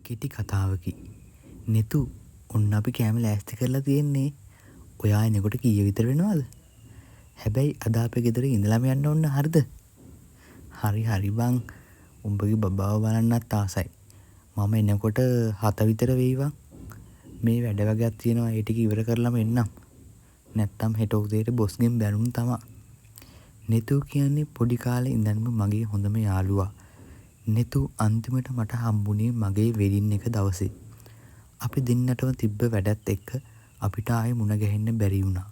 කෙටි කතාවකි. නෙතු ඔන්න අපි කෑම ලෑස්ති කරලා තියෙන්නේ. ඔයා එනකොට කීය විතර වෙනවද? හැබැයි අද අපේ ගෙදර ඉඳලාම යන්න ඕන හරිද? හරි බං. උඹගේ බබාව බලන්නත් ආසයි. මම එනකොට 7 විතර වෙයිවා. මේ වැඩ වගේක් තියෙනවා ඒ ටික ඉවර කරලාම එන්නම්. නැත්තම් හෙට උදේට බොස්ගෙන් බැනුම් තමා. නෙතු කියන්නේ පොඩි කාලේ ඉඳන්ම මගේ හොඳම යාළුවා. නෙතු අන්තිමට මට හම්බුනේ මගේ වෙඩින් එක දවසේ. අපි දෙන්නටම තිබ්බ වැඩත් එක්ක අපිට ආයේ මුණ ගැහෙන්න බැරි වුණා.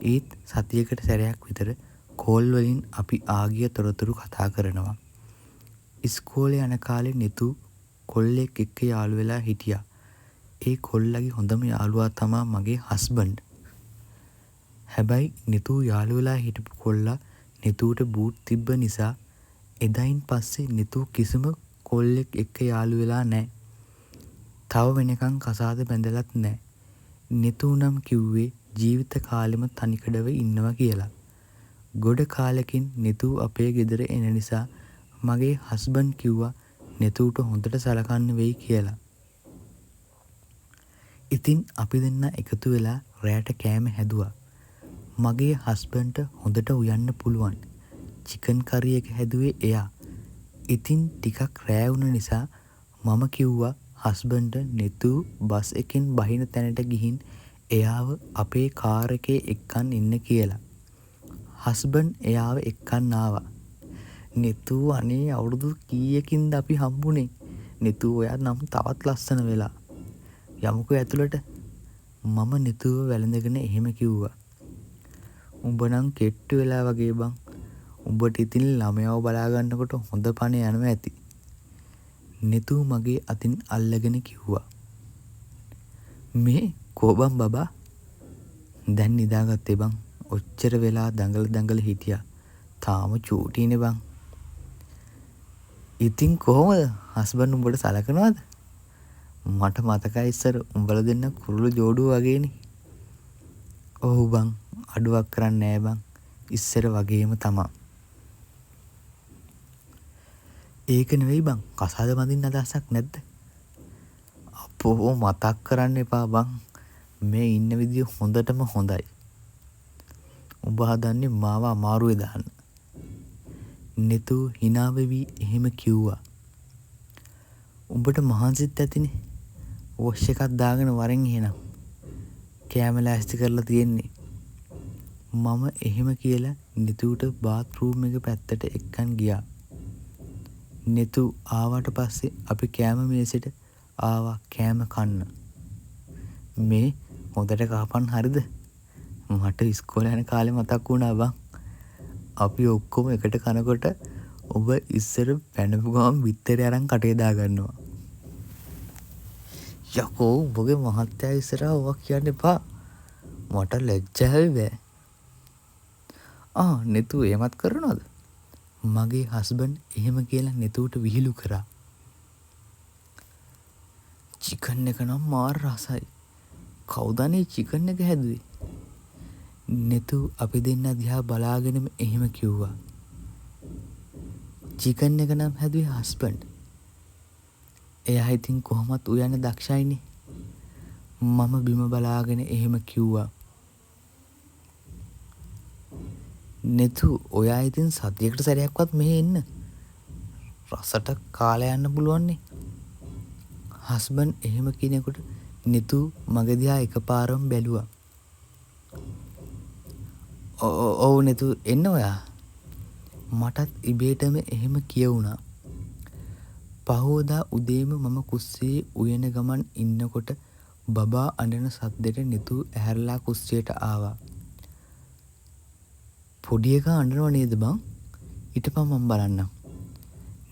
ඒත් සතියකට සැරයක් විතර කෝල් වලින් අපි ආගිය තොරතුරු කතා කරනවා. ඉස්කෝලේ යන කාලේ නෙතු කොල්ලෙක් එක්ක යාළු වෙලා හිටියා. ඒ කොල්ලගේ හොඳම යාළුවා තමා මගේ හස්බන්ඩ්. හැබැයි නෙතු යාළු වෙලා හිටපු කොල්ලා නෙතුට බූට් තිබ්බ නිසා එදායින් පස්සේ නෙතු කිසිම කොල්ලෙක් එක්ක යාළු වෙලා නැහැ. තව වෙනකන් කසාද බැඳලත් නැහැ. නෙතු නම් කිව්වේ ජීවිත කාලෙම තනිකඩව ඉන්නවා කියලා. ගොඩ කාලෙකින් නෙතු අපේ ගෙදර එන නිසා මගේ හස්බන්ඩ් කිව්වා නෙතුට හොඳට සලකන්න වෙයි කියලා. ඉතින් අපි දෙන්න එකතු වෙලා රෑට කෑම හැදුවා. මගේ හස්බන්ඩ්ට හොඳට උයන්න පුළුවන්. චිකන් කරි එක හැදුවේ එයා. ඉතින් ටිකක් රෑ වුණ නිසා මම කිව්වා හස්බන්ඩ්ට නෙතු බස් එකෙන් බහින තැනට ගිහින් එයාව අපේ කාර් එකේ එක්කන් ඉන්න කියලා. හස්බන්ඩ් එයාව එක්කන් ආවා. නෙතු අනේ අවුරුදු කීයකින්ද අපි හම්බුනේ. නෙතු ඔයා නම් තවත් ලස්සන වෙලා. යමුකෝ ඇතුළට. මම නෙතුව වැළඳගෙන එහෙම කිව්වා. උඹ නම් කෙට්ටු වෙලා වගේ බං. උඹට ඉතින් ළමයාව බලා ගන්නකොට හොඳ පණ යනවා ඇති. නෙතු මගේ අතින් අල්ලගෙන කිව්වා. මේ කෝබම් බබා දැන් නිදාගත්තේ බං. ඔච්චර වෙලා දඟල හිටියා. තාම චූටිනේ බං. ඉතින් කොහොමද හස්බන්ඩ් උඹට සලකනවද? මට මතකයි ඉස්සර උඹලා දෙන්න කුරුළු ජෝඩුව වගේනේ. ඔව් බං. අඩුවක් කරන්නේ නෑ බං. ඉස්සර වගේම තමා. ඒක නෙවෙයි බං. කසාද බඳින්න අදහසක් නැද්ද? අපෝ මතක් කරන්න එපා බං. මේ ඉන්න විදිය හොඳටම හොඳයි. උඹ හදන්නේ මාව අමාරුවේ දාන්න. නෙතු hina වෙවි එහෙම කිව්වා. උඹට මහන්සිත් ඇතිනේ. වොෂ් එකක් දාගෙන වරෙන් එහෙනම්. කෑම ලෑස්ති කරලා තියෙන්නේ. මම එහෙම කියලා නෙතුට බාත් รู ම් එක පැත්තට එක්කන් ගියා. නෙතු ආවට පස්සේ අපි කෑම මේසෙට ආවා කෑම කන්න. මේ හොඳට කහපන් හරිද? මට ඉස්කෝලේ යන කාලේ මතක් වුණා බං. අපි ඔක්කොම එකට කනකොට ඔබ ඉස්සර පැනපු ගමන් බිත්තරේ අරන් කටේ දා ගන්නවා. යකෝ උඹගේ මහත්තයා ඉස්සරහා ඔවා කියන්න එපා. මට ලැජ්ජාවේ බෑ. නෙතු එහෙමත් කරනවද? මගේ හස්බන්ඩ් එහෙම කියලා නෙතුට විහිළු කරා. චිකන් එක නම් මාර රසයි. කවුද අනේ චිකන් එක හැදුවේ? නෙතු අපි දෙන්න දිහා බලාගෙනම එහෙම කිව්වා. චිකන් එක නම් හැදුවේ හස්බන්ඩ්. එයා ඉතින් කොහොමත් උයන්න දක්ෂයිනේ. මම බිම බලාගෙන එහෙම කිව්වා. නෙතු ඔයා ඉතින් සතියකට සැරයක්වත් මෙහෙ එන්න. රසට කාලා යන්න පුළුවන්නේ. හස්බන්ඩ් එහෙම කියනකොට නෙතු මගේ දිහා එකපාරම බැලුවා. ඔව් නෙතු එන්න ඔයා. මටත් ඉබේටම එහෙම කියවුණා. පහෝදා උදේම මම කුස්සියේ උයන ගමන් ඉන්නකොට බබා අඬන සද්දෙට නෙතු ඇහැරලා කුස්සියට ආවා. පොඩි එකා අඬනව නේද බං? හිටපන් මම බලන්නම්.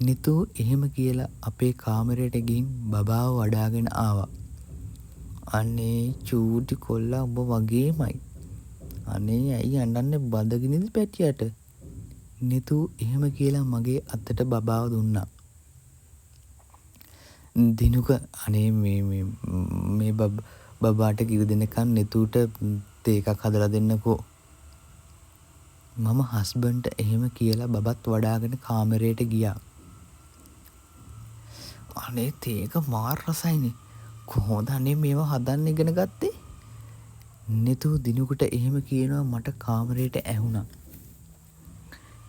නෙතු එහෙම කියලා අපේ කාමරයට ගිහින් බබාව වඩාගෙන ආවා. අනේ චූටි කොල්ලා උඹ වගේමයි. අනේ ඇයි අඬන්නේ බඩගිනිද පැටියට? නෙතු එහෙම කියලා මගේ අතට බබාව දුන්නා. දිනුක අනේ මේ බබාට කිරි දෙනකන් නෙතුට තේ එකක් හදලා දෙන්නකෝ. මම හස්බන්ඩ්ට එහෙම කියලා බබත් වඩාගෙන කාමරයට ගියා. අනේ තේක මාර රසයිනේ. කොහොමද අනේ මේවා හදන්න ඉගෙන ගත්තේ? නෙතු දිනුකට එහෙම කියනවා මට කාමරයට ඇහුණා.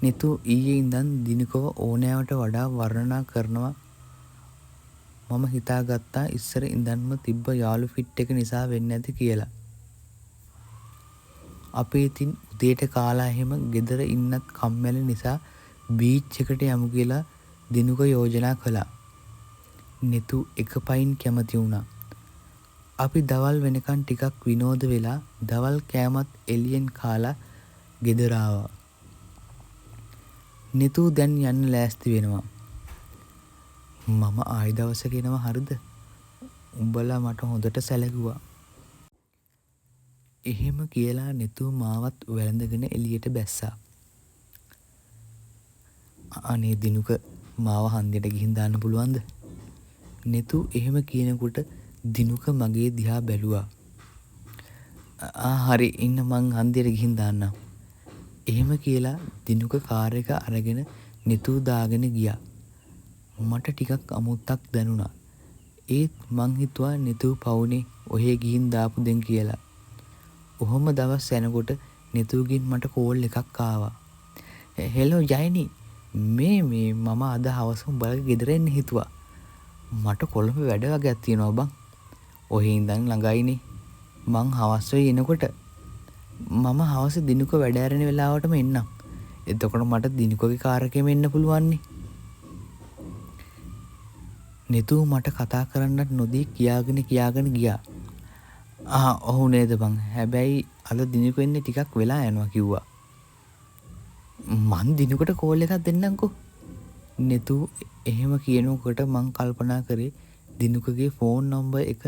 නෙතු ඊයේ ඉඳන් දිනකව ඕනෑවට වඩා වර්ණනා කරනවා. මම හිතාගත්තා ඉස්සර ඉඳන්ම තිබ්බ යාළු ෆිට් එක නිසා වෙන්නේ නැති කියලා. අපි ඉතින් උදේට කාලා එහෙම ගෙදර ඉන්නත් කම්මැලි නිසා බීච් එකට යමු කියලා දිනුක යෝජනා කළා. නෙතු එක පයින් කැමති වුණා. අපි දවල් වෙනකන් ටිකක් විනෝද වෙලා දවල් කෑමත් එළියෙන් කාලා ගෙදර ආවා. නෙතු දැන් යන්න ලෑස්ති වෙනවා. මම ආයි දවසක එනවා හරිද? උඹලා මට හොඳට සැලකුවා. එහෙම කියලා නෙතු මාවත් වැළඳගෙන එළියට බැස්සා. අනේ දිනුක මාව හන්දියට ගිහින් දාන්න පුළුවන්ද? නෙතු එහෙම කියනකොට දිනුක මගේ දිහා බැලුවා. හරි ඉන්න මං හන්දියට ගිහින් දාන්නම්. එහෙම කියලා දිනුක කාර් එක අරගෙන නෙතු දාගෙන ගියා. මට ටිකක් අමුත්තක් දැනුණා. ඒත් මං හිතුවා නෙතු පවුනේ ඔහේ ගිහින් දාපු දෙන් කියලා. ඔහොම දවස් යනකොට නෙතුගෙන් මට කෝල් එකක් ආවා. හෙලෝ ජයනි, මේ මම අද හවස උඹලගේ ගෙදර එන්න හිතුවා. මට කොළඹ වැඩ වගේක් තියෙනවා බං. ඔහේ ඉඳන් ළඟයිනේ. මං හවස් වෙයි එනකොට මම හවස දිනුක වැඩ ඇරෙන වෙලාවටම එන්නම්. එතකොට මට දිනුකගේ කාර් එකෙම එන්න පුළුවන් නේ. නෙතු මට කතා කරන්නත් නොදී කියාගෙන ගියා. ඔහු නේද බං. හැබැයි අද දිනුක එන්නේ ටිකක් වෙලා යනවා කිව්වා. මං දිනුකට කෝල් එකක් දෙන්නම්කෝ. නෙතු එහෙම කියනකොට මං කල්පනා කරේ දිනුකගේ ෆෝන් නම්බර් එක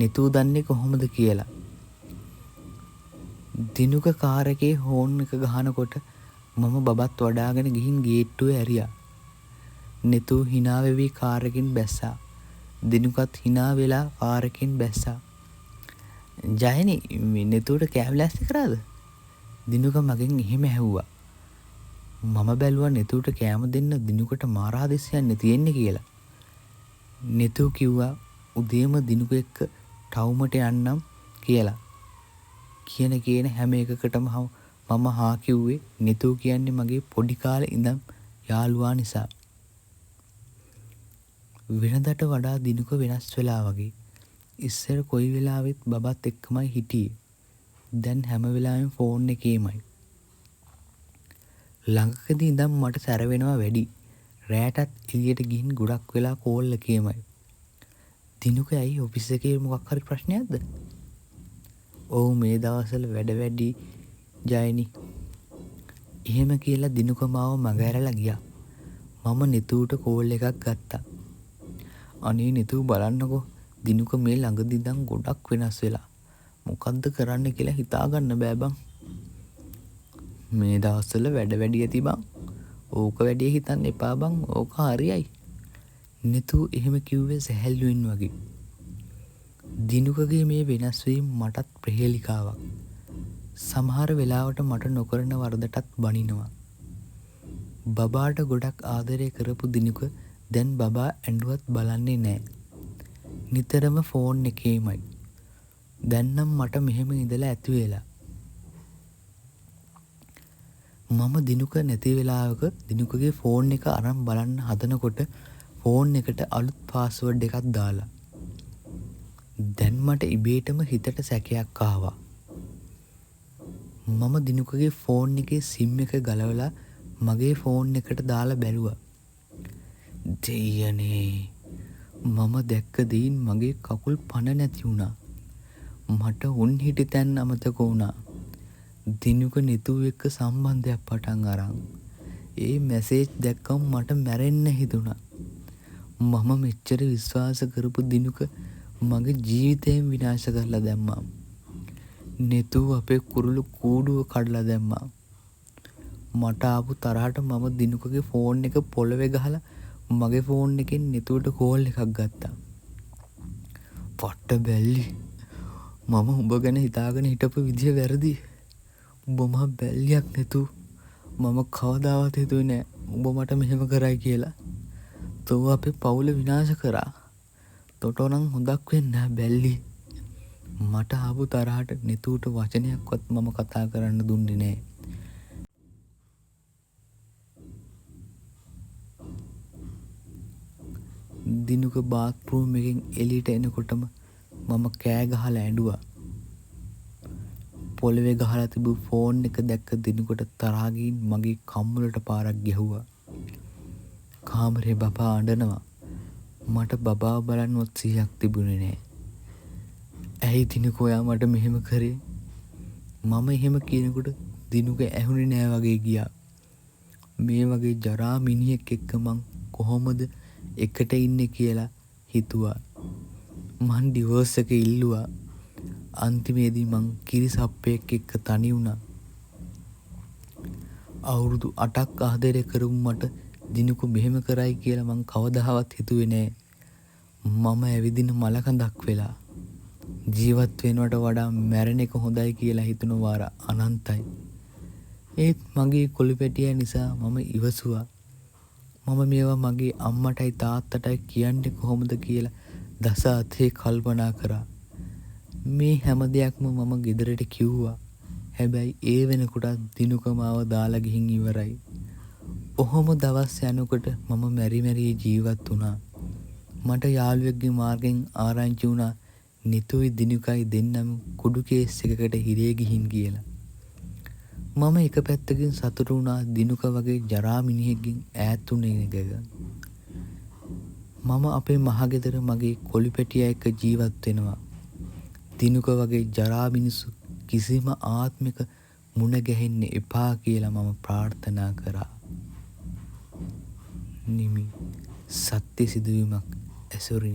නෙතු දන්නේ කොහොමද කියලා. දිනුක කාර් එකේ හෝන් එක ගහනකොට මම බබත් වඩාගෙන ගිහින් ගේට්ටුවේ ඇරියා. නෙතු hina වෙවි කාර් එකෙන් බැස්සා. දිනුකත් hina වෙලා කාර් එකෙන් බැස්සා. ජයනි නෙතුට කෑම ලෑස්ති කරාද? දිනුක මගෙන් එහෙම ඇහුවා. මම බැලුවා නෙතුට කෑම දෙන්න දිනුකට මාරා දිස්යන්නේ තියෙන්නේ කියලා. නෙතු කිව්වා උදේම දිනුක එක්ක ටවුමට යන්නම් කියලා. කියන හැම එකකටම මම හා කිව්වේ නෙතු කියන්නේ මගේ පොඩි කාලේ ඉඳන් යාළුවා නිසා. වෙනදට වඩා දිනුක වෙනස් වෙලා වගේ. ඉස්සර කොයි වෙලාවෙත් බබත් එක්කමයි හිටියේ. දැන් හැම වෙලාවෙම ෆෝන් එකේමයි. ළඟකදී ඉඳන් මට සැර වෙනවා වැඩි. රෑටත් එළියට ගිහින් ගොඩක් වෙලා කෝල් එකේමයි. දිනුක ඇයි ඔෆිස් එකේ මොකක් හරි ප්‍රශ්නයක්ද? ඔව් මේ දවස්වල වැඩ වැඩි ජයනි. එහෙම කියලා දිනුක මාව මග ඇරලා ගියා. මම නෙතුට කෝල් එකක් ගත්තා. අනේ නෙතු බලන්නකෝ දිනුක මේ ළඟදී ඉඳන් ගොඩක් වෙනස් වෙලා. මොකද්ද කරන්න කියලා හිතා ගන්න බෑ බං. මේ දවස්වල වැඩ වැඩි ඇති බං. ඕක වැඩි හිතන්න එපා බං. ඕක හරියයි. නෙතු එහෙම කිව්වේ සැහැල්ලුවෙන් වගේ. දිනුකගේ මේ වෙනස් වීම මටත් ප්‍රහේලිකාවක්. සමහර වෙලාවට මට නොකරන වරදටත් බනිනවා. බබාට ගොඩක් ආදරය කරපු දිනුක දැන් බබා ඇඬුවත් බලන්නේ නෑ. නිතරම ෆෝන් එකේමයි. දැන් නම් මට මෙහෙම ඉඳලා ඇති වෙලා. මම දිනුක නැති වෙලාවක දිනුකගේ ෆෝන් එක අරන් බලන්න හදනකොට ෆෝන් එකට අලුත් පාස්වර්ඩ් එකක් දාලා. දැන් මට ඉබේටම හිතට සැකයක් ආවා. මම දිනුකගේ ෆෝන් එකේ සිම් එක ගලවලා මගේ ෆෝන් එකට දාලා බැලුවා. දෙයනේ මම දැක්ක දෙයින් මගේ කකුල් පණ නැති වුණා. මට උන් හිටි තැන් අමතක වුණා. දිනුක නෙතු එක්ක සම්බන්ධයක් පටන් අරන්. ඒ මැසේජ් දැක්කම මට මැරෙන්න හිතුණා. මම මෙච්චර විශ්වාස කරපු දිනුක මගේ ජීවිතයෙන් විනාශ කරලා දැම්මා. නෙතු අපේ කුරුළු කූඩුව කඩලා දැම්මා. මට ආපු තරහට මම දිනුකගේ ෆෝන් එක පොළවේ ගහලා මගේ ෆෝන් එකෙන් නෙතුවට කෝල් එකක් ගත්තා. පට්ට බැල්ලි. මම උඹ ගැන හිතාගෙන හිටපු විදිය වැරදි. උඹ මහ බැල්ලියක් නෙතු. මම කවදාවත් හිතුවේ නෑ උඹ මට මෙහෙම කරයි කියලා. තෝ අපේ පවුල විනාශ කරා. තොටෝ නම් හොඳක් වෙන්න බැල්ලි. මට ආපු තරහට නෙතුට වචනයක්වත් මම කතා කරන්න දුන්නේ නෑ. දිනුක බාත්රූම් එකෙන් එළියට එනකොටම මම කෑ ගහලා ඇඬුවා. පොළවේ ගහලා තිබු ෆෝන් එක දැක්ක දිනුකට තරහා ගිහින් මගේ කම්මුලට පාරක් ගැහුවා. කාමරේ බබා අඬනවා. මට බබාව බලන්නවත් සිහියක් තිබුණේ නෑ. ඇයි දිනුක ඔයා මට මෙහෙම කරේ? මම එහෙම කියනකොට දිනුක ඇහුනේ නෑ වගේ ගියා. මේ වගේ ජරා මිනිහෙක් එක්ක මං කොහොමද එකට ඉන්නේ කියලා හිතුවා. මං ඩිවෝර්ස් එක ඉල්ලුවා. අන්තිමේදී මං කිරිසප්පෙක් එක්ක තනි වුණා. අවුරුදු 8ක් ආදරය කරමු මට දිනුක මෙහෙම කරයි කියලා මං කවදාවත් හිතුවේ නෑ. මම ඇවිදින මලකඳක් වෙලා ජීවත් වෙනවට වඩා මැරෙන එක හොඳයි කියලා හිතුන වාර අනන්තයි. ඒත් මගේ කොළුපැටිය නිසා මම ඉවසුවා. මම මේවා මගේ අම්මටයි තාත්තටයි කියන්නේ කොහොමද කියලා දස අතේ කල්පනා කරා. මේ හැම දෙයක්ම මම ගෙදරට කිව්වා. හැබැයි ඒ වෙනකොට දිනුක මාව දාලා ගිහින් ඉවරයි. ඔහොම දවස් යනකොට මම මැරි ජීවත් වුණා. මට යාළුවෙක්ගේ මාර්ගෙන් ආරංචි වුණා නිතුයි දිනුකයි දෙන්නම කුඩු කේස් එකකට හිරේ ගිහින් කියලා. මම එක පැත්තකින් සතුටු වුණා දිනුක වගේ ජරා මිනිහෙක්ගෙන් ඈත් වුණ එක. මම අපේ මහගෙදර මගේ කොළුපැටියා එක්ක ජීවත් වෙනවා. දිනුක වගේ ජරා මිනිස්සු කිසිම ආත්මික මුණ ගැහෙන්න එපා කියලා මම ප්‍රාර්ථනා කරා. නිමි සත්‍ය සිදුවීමක් ඇසුරිනි.